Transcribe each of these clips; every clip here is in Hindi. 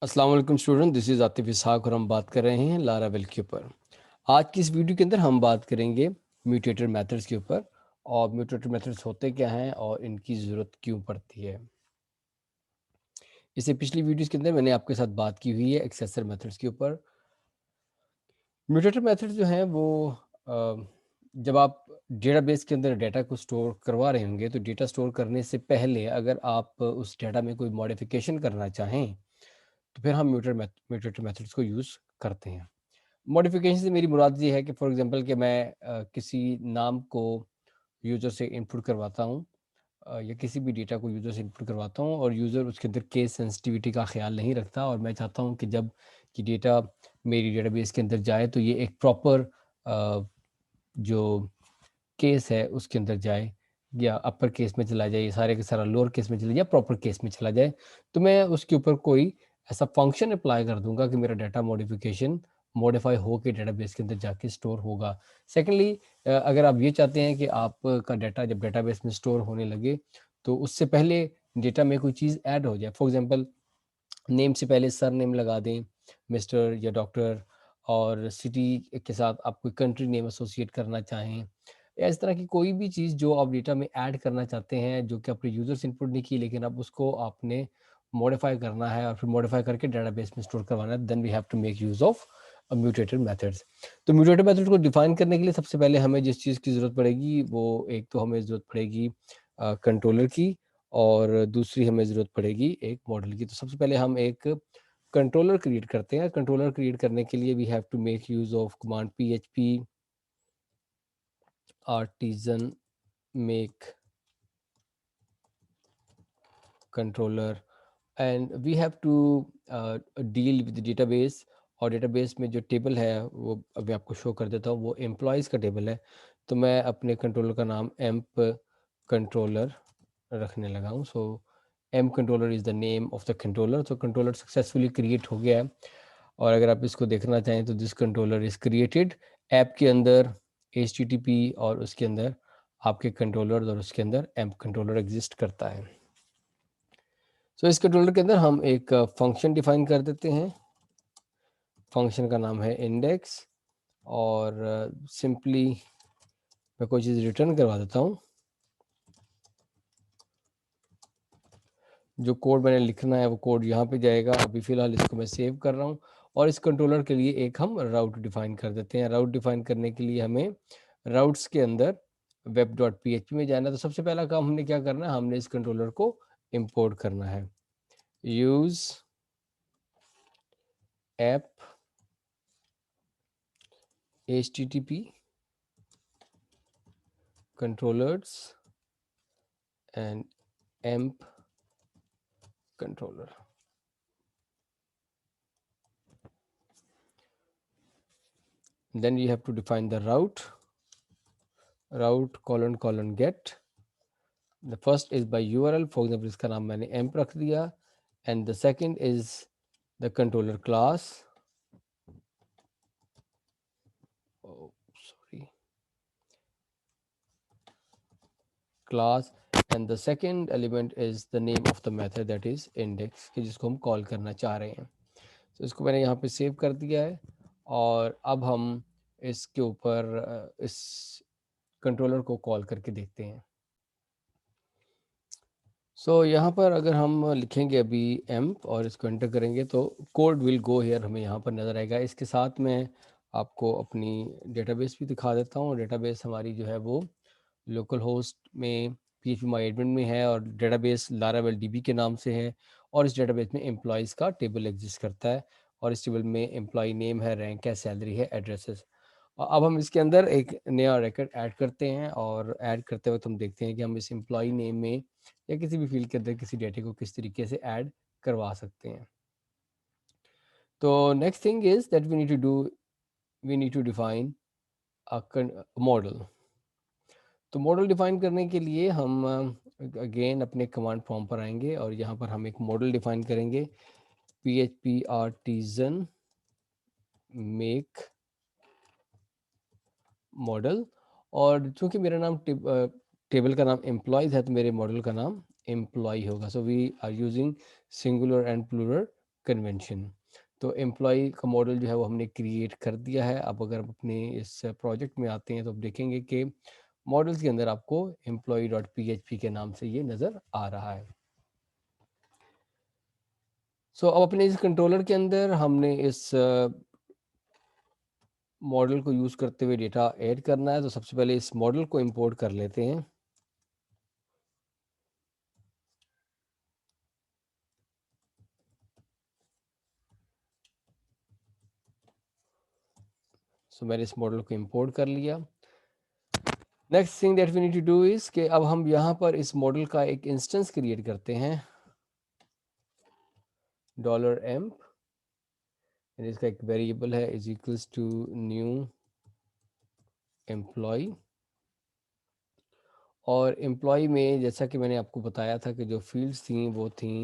अस्सलाम वालेकुम स्टूडेंट, दिस इज़ आतिफ इसहाक और हम बात कर रहे हैं लारावेल के ऊपर। आज की इस वीडियो के अंदर हम बात करेंगे म्यूटेटर मेथड्स के ऊपर और म्यूटेटर मेथड्स होते क्या हैं और इनकी ज़रूरत क्यों पड़ती है। इससे पिछली वीडियोस के अंदर मैंने आपके साथ बात की हुई है एक्सेसर मेथड्स के ऊपर। म्यूटेटर मेथड जो हैं वो जब आप डेटाबेस के अंदर डाटा को स्टोर करवा रहे होंगे तो डेटा स्टोर करने से पहले अगर आप उस डाटा में कोई मॉडिफिकेशन करना चाहें तो फिर हम म्यूटेटर मेथड्स को यूज़ करते हैं। मॉडिफिकेशन से मेरी मुराद ये है कि फॉर एग्जांपल कि मैं किसी नाम को यूज़र से इनपुट करवाता हूँ या किसी भी डेटा को यूज़र से इनपुट करवाता हूँ और यूज़र उसके अंदर केस सेंसिटिविटी का ख्याल नहीं रखता और मैं चाहता हूँ कि जब कि डेटा मेरी डेटाबेस के अंदर जाए तो ये एक प्रॉपर जो केस है उसके अंदर जाए या अपर केस में चला जाए, सारे का सारा लोअर केस में चला जाए या प्रॉपर केस में चला जाए, तो मैं उसके ऊपर कोई ऐसा फंक्शन अप्लाई कर दूंगा कि मेरा डाटा मॉडिफाई हो के डेटाबेस के अंदर जाके स्टोर होगा। सेकेंडली, अगर आप ये चाहते हैं कि आपका डाटा जब डेटाबेस में स्टोर होने लगे तो उससे पहले डेटा में कोई चीज़ ऐड हो जाए, फॉर एग्जांपल नेम से पहले सर नेम लगा दें, मिस्टर या डॉक्टर, और सिटी के साथ आप कोई कंट्री नेम एसोसिएट करना चाहें या इस तरह की कोई भी चीज़ जो आप डेटा में ऐड करना चाहते हैं जो कि अपने यूजर्स इनपुट नहीं की लेकिन अब उसको आपने मॉडिफाई करना है और फिर मॉडिफाई करके डेटाबेस में स्टोर करवाना है, then we have to make use of mutated methods. तो म्यूटेटेड मेथड को डिफाइन करने के लिए सबसे पहले हमें जिस चीज़ की ज़रूरत पड़ेगी वो एक तो हमें ज़रूरत पड़ेगी कंट्रोलर की और दूसरी हमें ज़रूरत पड़ेगी एक मॉडल की। तो सबसे पहले हम एक कंट्रोलर क्रिएट करते हैं। कंट्रोलर क्रिएट करने के लिए we have to make use of command php artisan make controller and we have to deal with database. और डेटाबेस में जो टेबल है वो अभी आपको शो कर देता हूँ, वो एम्प्लॉयज़ का टेबल है। तो मैं अपने कंट्रोलर का नाम एम्प कंट्रोलर रखने लगा हूँ। So amp controller is the name of the controller. तो कंट्रोलर सक्सेसफुली क्रिएट हो गया है और अगर आप इसको देखना चाहें तो this controller is created. App के अंदर HTTP और उसके अंदर आपके कंट्रोलर और उसके अंदर एम्प कंट्रोलर एग्जिस्ट करता है। सो इस कंट्रोलर के अंदर हम एक फंक्शन डिफाइन कर देते हैं। फंक्शन का नाम है इंडेक्स और सिंपली मैं कोई चीज़ रिटर्न करवा देता हूँ। जो कोड मैंने लिखना है वो कोड यहाँ पे जाएगा। अभी फ़िलहाल इसको मैं सेव कर रहा हूँ और इस कंट्रोलर के लिए एक हम राउट डिफाइन कर देते हैं। राउट डिफाइन करने के लिए हमें राउट्स के अंदर web.php में जाना है। तो सबसे पहला काम हमने क्या करना है, हमने इस कंट्रोलर को इम्पोर्ट करना है। Use app HTTP controllers and emp controller. Then you have to define the route colon get. The first is by URL, for example इसका नाम मैंने emp रख दिया, and the second is the controller class. Oh, sorry, class, and the second element is the name of the method, that is index, कि जिसको हम कॉल करना चाह रहे हैं। तो इसको मैंने यहाँ पे सेव कर दिया है और अब हम इसके ऊपर इस कंट्रोलर को कॉल करके देखते हैं। सो यहाँ पर अगर हम लिखेंगे अभी एम्प और इसको एंटर करेंगे तो कोड विल गो हेयर हमें यहाँ पर नज़र आएगा। इसके साथ मैं आपको अपनी डेटाबेस भी दिखा देता हूँ। डेटाबेस हमारी जो है वो लोकल होस्ट में phpMyAdmin में है और डेटाबेस लारावेल DB के नाम से है और इस डेटाबेस में एम्प्लॉयज़ का टेबल एग्जिस्ट करता है और इस टेबल में एम्प्लॉय नेम है, रैंक है, सैलरी है, एड्रेसेस। अब हम इसके अंदर एक नया रिकॉर्ड ऐड करते हैं और ऐड करते वक्त हम देखते हैं कि हम इस एम्प्लॉय नेम में या किसी भी फील्ड के अंदर किसी डेटा को किस तरीके से ऐड करवा सकते हैं। तो next thing is that we need to define a model. तो मॉडल डिफाइन करने के लिए हम अगेन अपने कमांड फॉर्म पर आएंगे और यहाँ पर हम एक मॉडल डिफाइन करेंगे, php artisan make मॉडल। और चूंकि मेरा नाम टेबल का नाम एम्प्लॉयज है तो मेरे मॉडल का नाम एम्प्लॉय होगा। So we are using singular and plural convention. तो एम्प्लॉय का मॉडल जो है वो हमने क्रिएट कर दिया है। अब अगर हम अपने इस प्रोजेक्ट में आते हैं तो आप देखेंगे कि मॉडल्स के अंदर आपको employee.php के नाम से ये नज़र आ रहा है। सो अब अपने इस कंट्रोलर के अंदर हमने इस मॉडल को यूज़ करते हुए डेटा ऐड करना है। तो सबसे पहले इस मॉडल को इंपोर्ट कर लेते हैं। सो मैंने इस मॉडल को इंपोर्ट कर लिया। Next thing that we need to do is कि अब हम यहाँ पर इस मॉडल का एक इंस्टेंस क्रिएट करते हैं $emp, इसका एक वेरिएबल है is equals to new employ. और एम्प्लॉय में जैसा कि मैंने आपको बताया था कि जो फील्ड्स थी वो थी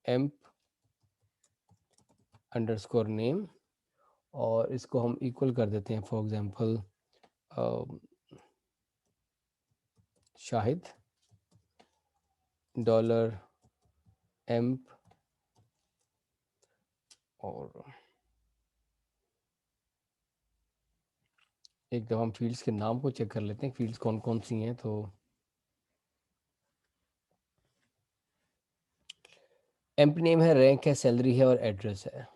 emp अंडरस्कोर नेम, और इसको हम इक्वल कर देते हैं फॉर एग्जांपल शाहिद $emp। और एक जब हम फील्ड्स के नाम को चेक कर लेते हैं फील्ड्स कौन कौन सी हैं, तो एम्प नेम है, रैंक है, सैलरी है और एड्रेस है।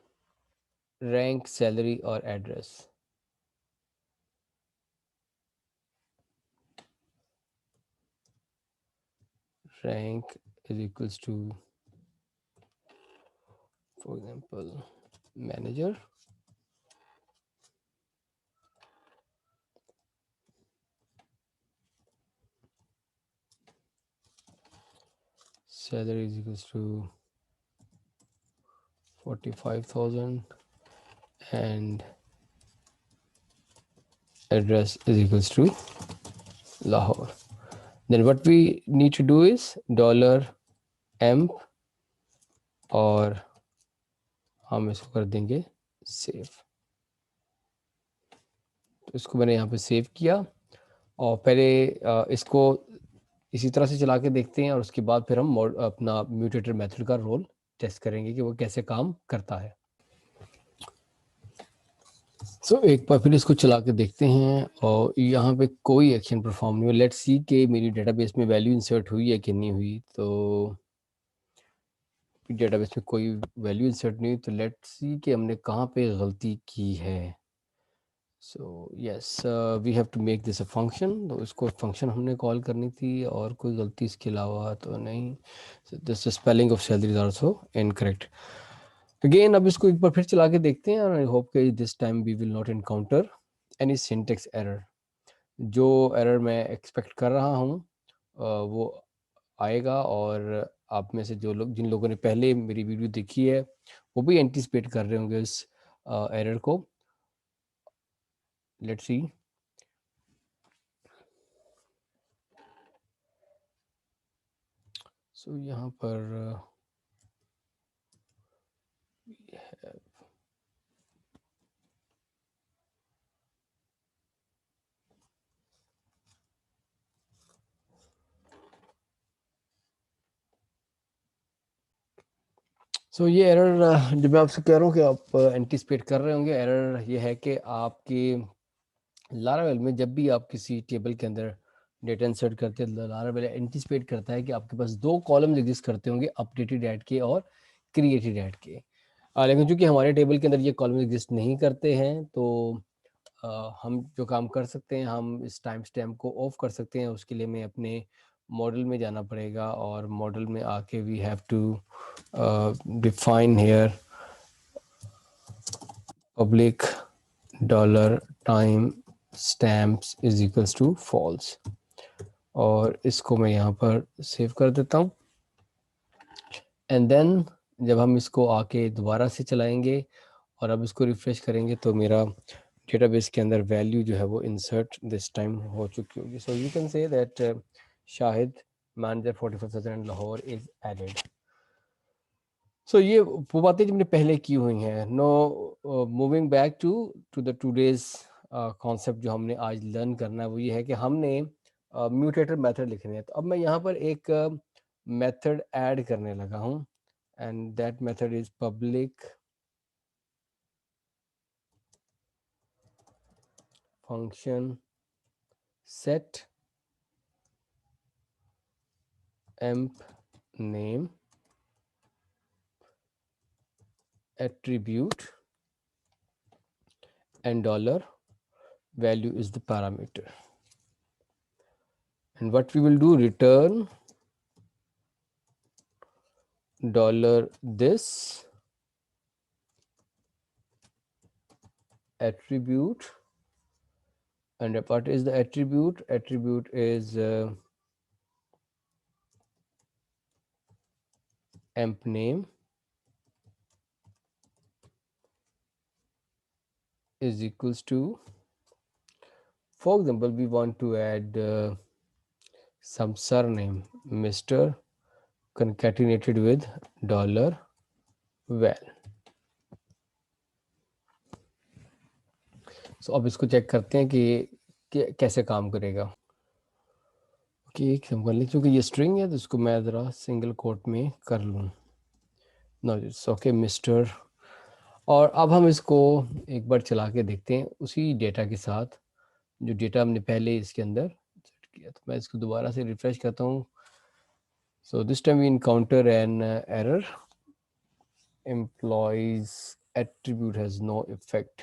रैंक, सैलरी और address. Rank is equals to for example manager. Salary is equals to 45,000 and address is equals to Lahore. Then what we need to do is $emp और हम इसको कर देंगे सेव। तो इसको मैंने यहाँ पे सेव किया और पहले इसको इसी तरह से चला के देखते हैं और उसके बाद फिर हम अपना म्यूटेटर मेथड का रोल टेस्ट करेंगे कि वो कैसे काम करता है। सो एक बार फिर इसको चला के देखते हैं और यहाँ पे कोई एक्शन परफॉर्म नहीं हुआ। लेट्स सी कि मेरी डेटाबेस में वैल्यू इंसर्ट हुई है कि नहीं हुई। तो डेटाबेस में कोई वैल्यू इंसर्ट नहीं हुई, तो लेट्स सी कि हमने कहाँ पे गलती की है। So yes, we have to make this a function. तो इसको फंक्शन हमने कॉल करनी थी और कोई गलती इसके अलावा तो नहीं। This spelling of salary is also incorrect. Again अब इसको एक बार फिर चला के देखते हैं और आई होप कि this time we will not encounter any syntax error. जो एरर मैं एक्सपेक्ट कर रहा हूँ वो आएगा और आप में से जो लोग जिन लोगों ने पहले मेरी वीडियो देखी है वो भी एंटिसिपेट कर रहे होंगे इस एरर को। Let's see. सो यहाँ पर सो ये एरर जो मैं आपसे कह रहा हूँ कि आप एंटिसिपेट कर रहे होंगे, एरर ये है कि आपके लारावेल में जब भी आप किसी टेबल के अंदर डेटा इंसर्ट करते हैं, लारावेल एंटिसिपेट करता है कि आपके पास दो कॉलम्स एग्जिस्ट करते होंगे, अपडेटेड ऐड के और क्रिएटेड ऐड के। लेकिन चूंकि हमारे टेबल के अंदर ये कॉलम एग्जिस्ट नहीं करते हैं, तो हम जो काम कर सकते हैं, हम इस टाइम स्टैम्प को ऑफ कर सकते हैं। उसके लिए मैं अपने मॉडल में जाना पड़ेगा और मॉडल में आके we have to define here public $time stamps is equals to false। और इसको मैं यहाँ पर सेव कर देता हूँ। एंड देन जब हम इसको आके दोबारा से चलाएंगे और अब इसको रिफ्रेश करेंगे तो मेरा डेटाबेस के अंदर वैल्यू जो है वो इंसर्ट दिस टाइम हो चुकी होगी। So you can say that Shahid manager 45,000 Lahore is added. सो ये वो बातें जो मैंने पहले की हुई हैं। No, moving back to the today's concept जो हमने आज लर्न करना है वो ये है कि हमने म्यूटेटर मेथड लिखने हैं। तो अब मैं यहाँ पर एक मेथड ऐड करने लगा हूँ, and that method is public function set emp name attribute and dollar value is the parameter, and what we will do, return dollar this attribute. And what is the attribute? Attribute is emp name is equals to, for example, we want to add some surname Mr. concatenated with dollar val. So अब इसको चेक करते हैं कि कैसे काम करेगा। ओके, एक हम कर लें, क्योंकि ये स्ट्रिंग है तो इसको मैं ज़रा सिंगल कोट में कर लूँ। No it's okay mister. और अब हम इसको एक बार चला के देखते हैं उसी डेटा के साथ जो डेटा हमने पहले इसके अंदर सेट किया। तो मैं इसको दोबारा से रिफ्रेश करता हूँ। So this time we encounter an error, employees attribute has no effect.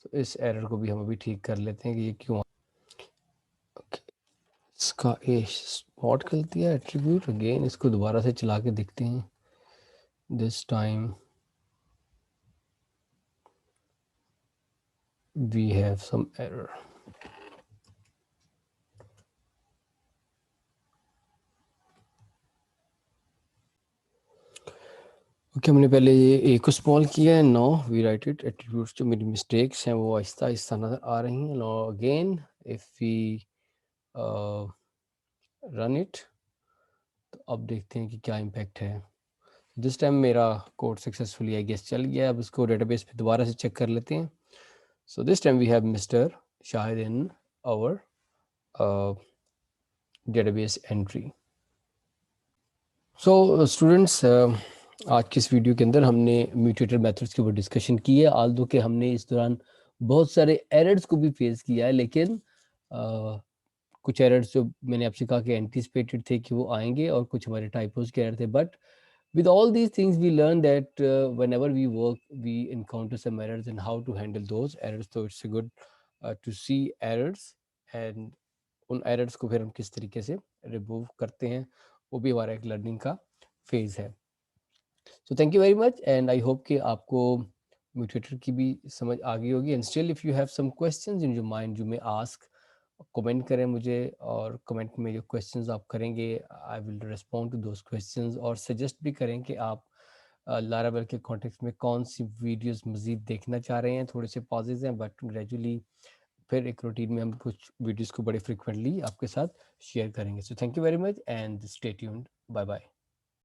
तो इस एरर को भी हम अभी ठीक कर लेते हैं कि ये क्यों। okay. इसका ए स्पॉट कर दिया एट्रीब्यूट। अगेन इसको दोबारा से चला के देखते हैं। This time we have some error. Okay, हमने पहले ये ए को स्मॉल किया है। No we write it attributes, जो मेरी मिस्टेक्स हैं वो आहिस्ता आहिस्ता नज़र आ रही हैं। No again if we run it, तो अब देखते हैं कि क्या इम्पैक्ट है। दिस टाइम मेरा कोड सक्सेसफुली आई गेस चल गया। अब इसको डेटाबेस पे दोबारा से चेक कर लेते हैं। So this time we have mister Shahid in our database entry. So students, आज की इस वीडियो के अंदर हमने म्यूटेटेड मेथड्स के ऊपर डिस्कशन की है। आल्दो के हमने इस दौरान बहुत सारे एरर्स को भी फेस किया है, लेकिन कुछ एरर्स जो मैंने आपसे कहा कि एंटीसिपेटेड थे कि वो आएंगे, और कुछ हमारे टाइपोज के एरर थे। But with all these things we learn that whenever we work we encounter some errors and how to handle those errors. So it's good to see errors, and उन एरर्स को फिर हम किस तरीके से रिमूव करते हैं, वो भी हमारा एक लर्निंग का फेज है। So thank you very much, and I hope कि आपको म्यूटेटर की भी समझ आ गई होगी। And still if you have some questions in your mind you may ask, comment करें मुझे, और कमेंट में जो क्वेश्चंस आप करेंगे I will respond to those questions. और सजेस्ट भी करें कि आप लारावेल के कॉन्टेक्स्ट में कौन सी वीडियोस मजीद देखना चाह रहे हैं। थोड़े से पॉजेज हैं, बट ग्रेजुअली फिर एक रूटीन में हम कुछ वीडियोस को बड़े फ्रिक्वेंटली आपके साथ शेयर करेंगे। So thank you very much and stay tuned. Bye bye.